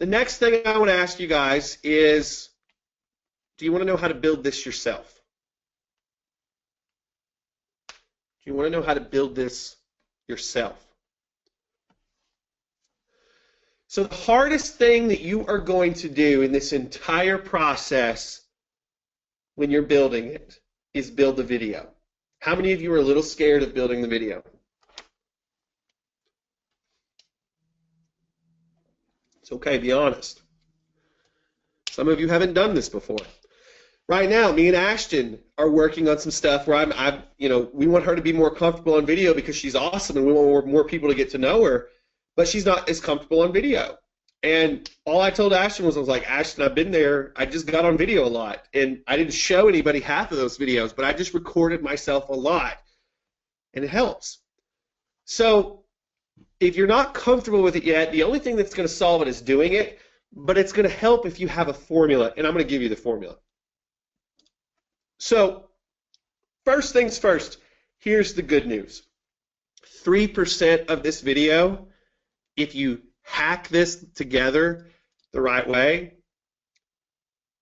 The next thing I want to ask you guys is, do you want to know how to build this yourself? Do you want to know how to build this yourself? So the hardest thing that you are going to do in this entire process when you're building it is build the video. How many of you are a little scared of building the video? It's okay, be honest. Some of you haven't done this before. Right now, me and Ashton are working on some stuff where we want her to be more comfortable on video because she's awesome and we want more people to get to know her, but she's not as comfortable on video. And all I told Ashton was, I was like, Ashton, I've been there. I just got on video a lot, and I didn't show anybody half of those videos, but I just recorded myself a lot, and it helps. So if you're not comfortable with it yet, the only thing that's going to solve it is doing it, but it's going to help if you have a formula, and I'm going to give you the formula. So first things first, here's the good news. 3% of this video, if you hack this together the right way,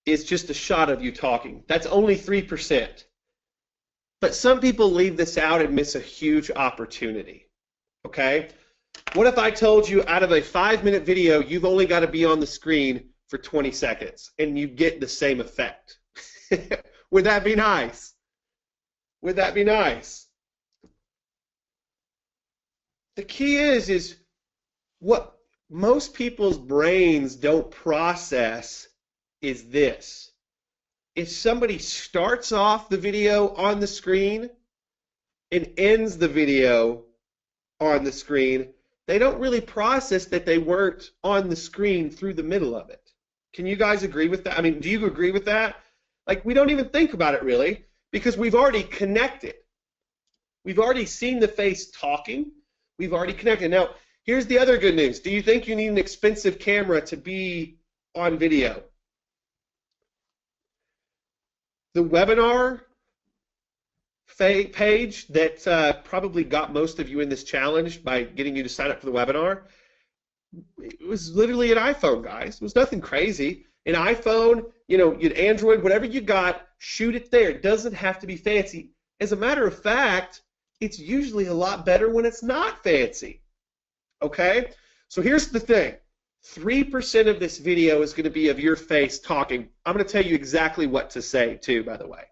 is just a shot of you talking. That's only 3%. But some people leave this out and miss a huge opportunity. Okay? What if I told you out of a 5-minute video, you've only got to be on the screen for 20 seconds and you get the same effect? Would that be nice? Would that be nice? The key is what most people's brains don't process is this. If somebody starts off the video on the screen and ends the video on the screen, they don't really process that they weren't on the screen through the middle of it. Can you guys agree with that? I mean, do you agree with that? Like, we don't even think about it really because we've already connected. We've already seen the face talking. We've already connected. Now, here's the other good news. Do you think you need an expensive camera to be on video? The webinar page that probably got most of you in this challenge by getting you to sign up for the webinar, it was literally an iPhone, guys. It was nothing crazy. An iPhone, an Android, whatever you got, shoot it there. It doesn't have to be fancy. As a matter of fact, it's usually a lot better when it's not fancy. Okay? So here's the thing. 3% of this video is going to be of your face talking. I'm going to tell you exactly what to say, too, by the way.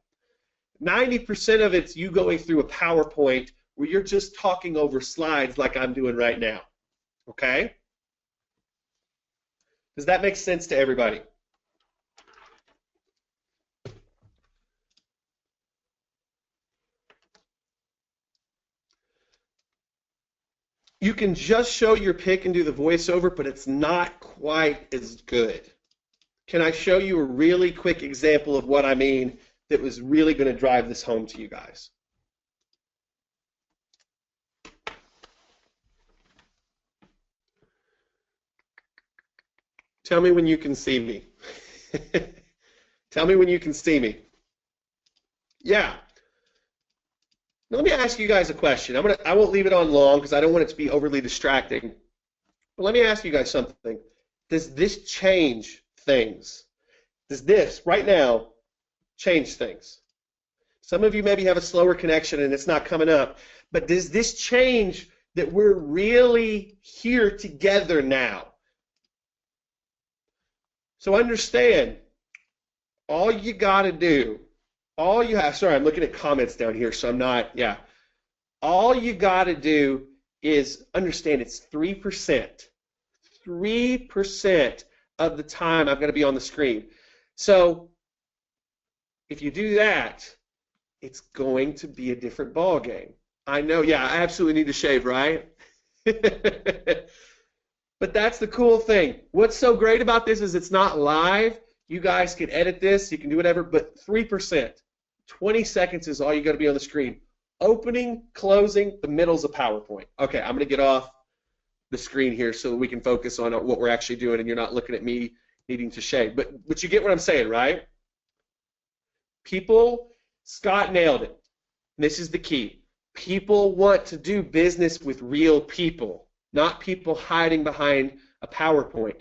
90% of it's you going through a PowerPoint where you're just talking over slides like I'm doing right now. Okay? Does that make sense to everybody? You can just show your pic and do the voiceover, but it's not quite as good. Can I show you a really quick example of what I mean that was really going to drive this home to you guys? Tell me when you can see me. Tell me when you can see me. Yeah. Now, let me ask you guys a question. I won't leave it on long because I don't want it to be overly distracting. But let me ask you guys something. Does this change things? Does this, right now, change things? Some of you maybe have a slower connection and it's not coming up. But does this change that we're really here together now? So understand, all you got to do, sorry, I'm looking at comments down here, so I'm not, yeah. All you got to do is understand it's 3%. 3% of the time I'm going to be on the screen. So if you do that, it's going to be a different ball game. I know, yeah, I absolutely need to shave, right? But that's the cool thing. What's so great about this is it's not live. You guys can edit this, you can do whatever, but 3%. 20 seconds is all you got to be on the screen. Opening, closing, the middle's a PowerPoint. Okay, I'm going to get off the screen here so that we can focus on what we're actually doing and you're not looking at me needing to shave. But you get what I'm saying, right? People, Scott nailed it. This is the key. People want to do business with real people, not people hiding behind a PowerPoint.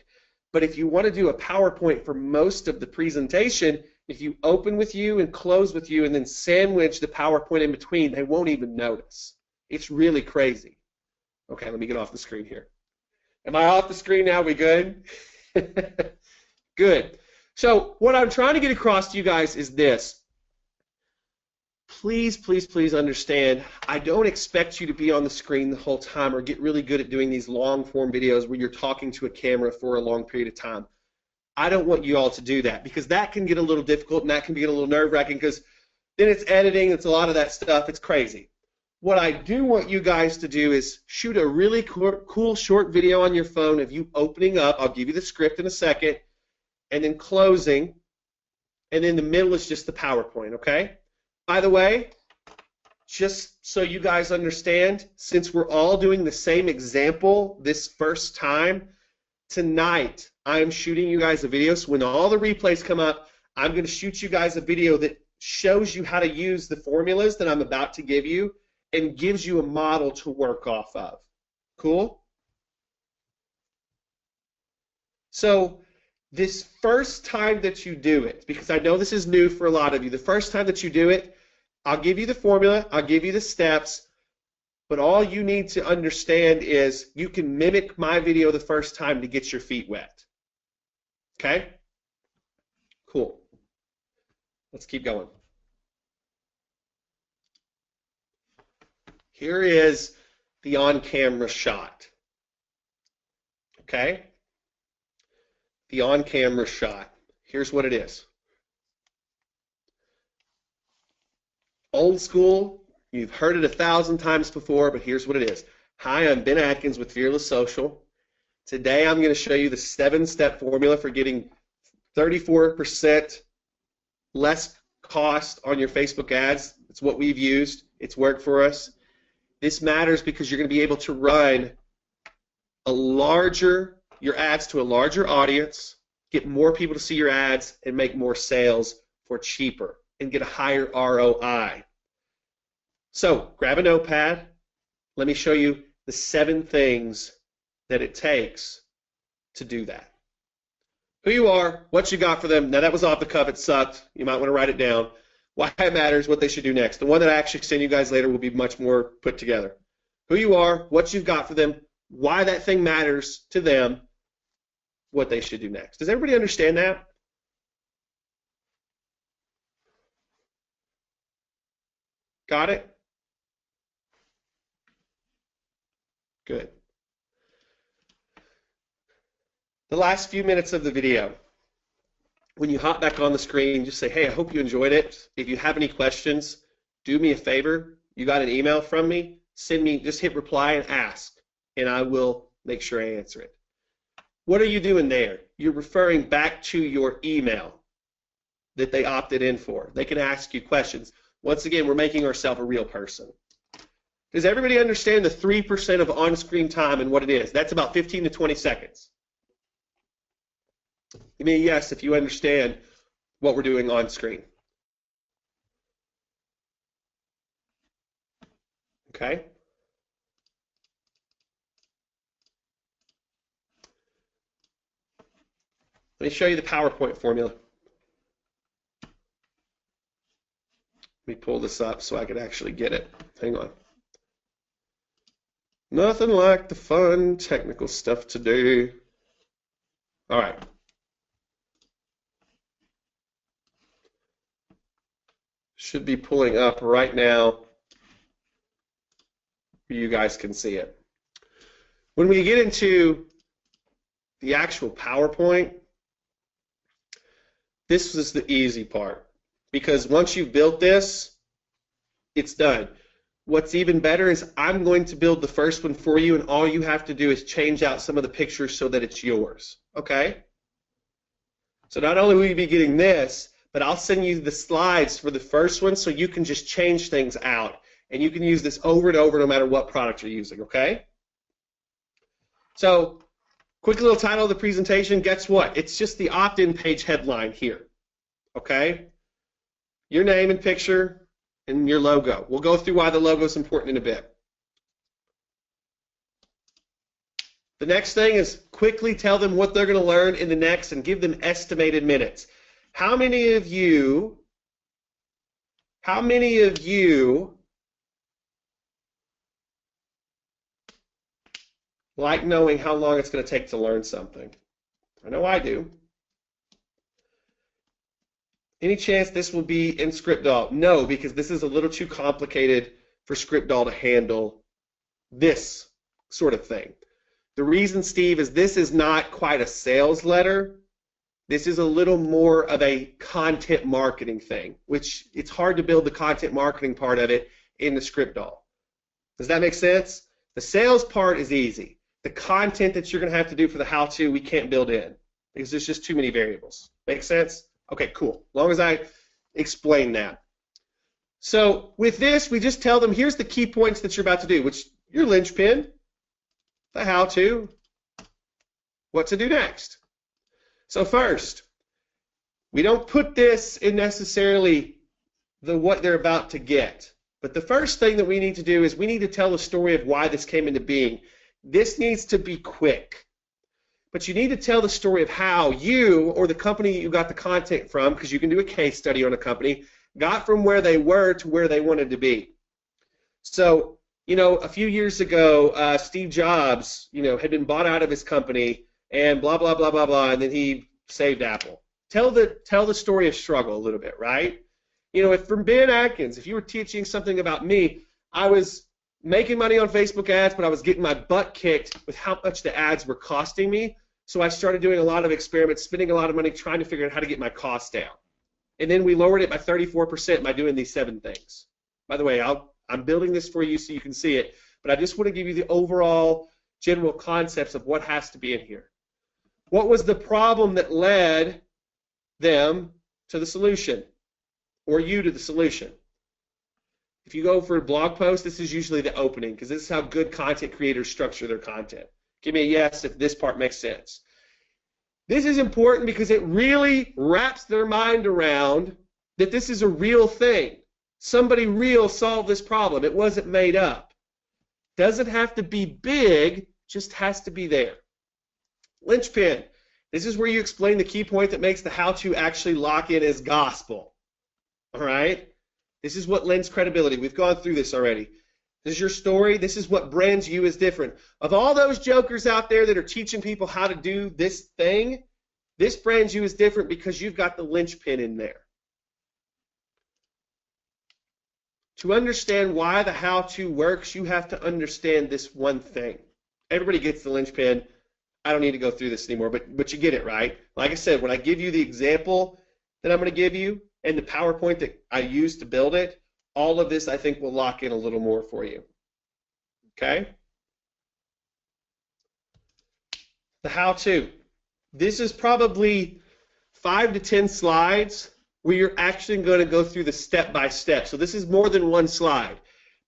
But if you want to do a PowerPoint for most of the presentation, if you open with you and close with you and then sandwich the PowerPoint in between, they won't even notice. It's really crazy. Okay, let me get off the screen here. Am I off the screen now? We good? Good. So what I'm trying to get across to you guys is this. Please, please, please understand, I don't expect you to be on the screen the whole time or get really good at doing these long-form videos where you're talking to a camera for a long period of time. I don't want you all to do that because that can get a little difficult and that can get a little nerve-wracking because then it's editing, it's a lot of that stuff, it's crazy. What I do want you guys to do is shoot a really cool short video on your phone of you opening up. I'll give you the script in a second, and then closing, and in the middle is just the PowerPoint, okay? By the way, just so you guys understand, since we're all doing the same example this first time, tonight I'm shooting you guys a video, so when all the replays come up, I'm going to shoot you guys a video that shows you how to use the formulas that I'm about to give you and gives you a model to work off of. Cool? So this first time that you do it, because I know this is new for a lot of you, the first time that you do it, I'll give you the formula, I'll give you the steps, but all you need to understand is you can mimic my video the first time to get your feet wet. Okay? Cool. Let's keep going. Here is the on-camera shot. Okay? The on-camera shot. Here's what it is. Old school, you've heard it 1,000 times before, but here's what it is. Hi, I'm Ben Atkins with Fearless Social. Today I'm going to show you the 7-step formula for getting 34% less cost on your Facebook ads. It's what we've used. It's worked for us. This matters because you're going to be able to run your ads to a larger audience, get more people to see your ads, and make more sales for cheaper and get a higher ROI. So grab a notepad. Let me show you the 7 things that it takes to do that. Who you are, what you got for them. Now that was off the cuff, it sucked. You might want to write it down. Why it matters, what they should do next. The one that I actually send you guys later will be much more put together. Who you are, what you've got for them, why that thing matters to them, what they should do next. Does everybody understand that? Got it? Good. The last few minutes of the video, when you hop back on the screen, just say, hey, I hope you enjoyed it. If you have any questions, do me a favor. You got an email from me, send me, just hit reply and ask, and I will make sure I answer it. What are you doing there? You're referring back to your email that they opted in for. They can ask you questions. Once again, we're making ourselves a real person. Does everybody understand the 3% of on-screen time and what it is? That's about 15 to 20 seconds. Give me a yes if you understand what we're doing on screen. Okay? Let me show you the PowerPoint formula. Let me pull this up so I can actually get it. Hang on. Nothing like the fun technical stuff to do. All right. Should be pulling up right now. You guys can see it. When we get into the actual PowerPoint, this is the easy part, because once you've built this, it's done. What's even better is I'm going to build the first one for you, and all you have to do is change out some of the pictures so that it's yours. Okay? So not only will you be getting this, but I'll send you the slides for the first one so you can just change things out. And you can use this over and over no matter what product you're using, okay? So, quick little title of the presentation. Guess what? It's just the opt-in page headline here, okay? Your name and picture and your logo. We'll go through why the logo is important in a bit. The next thing is quickly tell them what they're going to learn in the next and give them estimated minutes. How many of you like knowing how long it's going to take to learn something? I know I do. Any chance this will be in ScriptDall? No, because this is a little too complicated for ScriptDall to handle this sort of thing. The reason, Steve, is this is not quite a sales letter. This is a little more of a content marketing thing, which it's hard to build the content marketing part of it in the ScriptDall. Does that make sense? The sales part is easy. The content that you're going to have to do for the how-to, we can't build in because there's just too many variables. Make sense? Okay, cool. As long as I explain that. So with this, we just tell them, here's the key points that you're about to do, which your linchpin, the how-to, what to do next. So first, we don't put this in necessarily the what they're about to get. But the first thing that we need to do is we need to tell the story of why this came into being. This needs to be quick. But you need to tell the story of how you or the company you got the content from, because you can do a case study on a company, got from where they were to where they wanted to be. So, a few years ago, Steve Jobs, had been bought out of his company and blah, blah, blah, blah, blah, and then he saved Apple. Tell the story of struggle a little bit, right? If from Ben Atkins, if you were teaching something about me, I was making money on Facebook ads, but I was getting my butt kicked with how much the ads were costing me. So I started doing a lot of experiments, spending a lot of money trying to figure out how to get my costs down. And then we lowered it by 34% by doing these 7 things. By the way, I'm building this for you so you can see it, but I just want to give you the overall general concepts of what has to be in here. What was the problem that led them to the solution, or you to the solution? If you go for a blog post, this is usually the opening, because this is how good content creators structure their content. Give me a yes if this part makes sense. This is important because it really wraps their mind around that this is a real thing. Somebody real solved this problem. It wasn't made up. Doesn't have to be big, just has to be there. Linchpin. This is where you explain the key point that makes the how-to actually lock in as gospel. All right? This is what lends credibility. We've gone through this already. This is your story. This is what brands you as different. Of all those jokers out there that are teaching people how to do this thing, this brands you as different because you've got the linchpin in there. To understand why the how-to works, you have to understand this one thing. Everybody gets the linchpin. I don't need to go through this anymore, but you get it, right? Like I said, when I give you the example that I'm going to give you and the PowerPoint that I used to build it, all of this I think will lock in a little more for you. Okay? The how-to. This is probably 5 to 10 slides where you're actually going to go through the step-by-step. So this is more than one slide,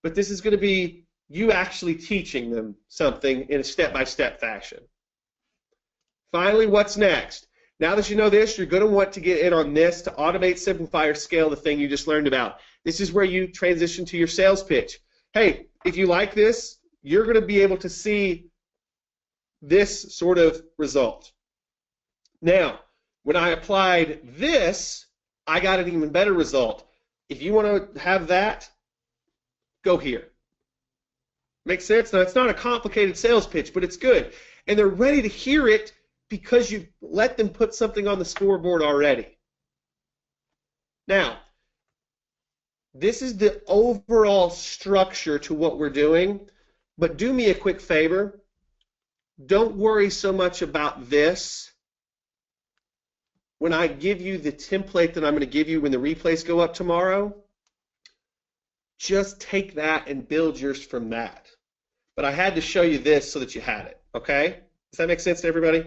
but this is going to be you actually teaching them something in a step-by-step fashion. Finally, what's next? Now that you know this, you're going to want to get in on this to automate, simplify, or scale the thing you just learned about. This is where you transition to your sales pitch. Hey, if you like this, you're going to be able to see this sort of result. Now, when I applied this, I got an even better result. If you want to have that, go here. Make sense? Now, it's not a complicated sales pitch, but it's good. And they're ready to hear it because you let them put something on the scoreboard already. Now, this is the overall structure to what we're doing, but do me a quick favor. Don't worry so much about this. When I give you the template that I'm going to give you when the replays go up tomorrow, just take that and build yours from that. But I had to show you this so that you had it, okay? Does that make sense to everybody?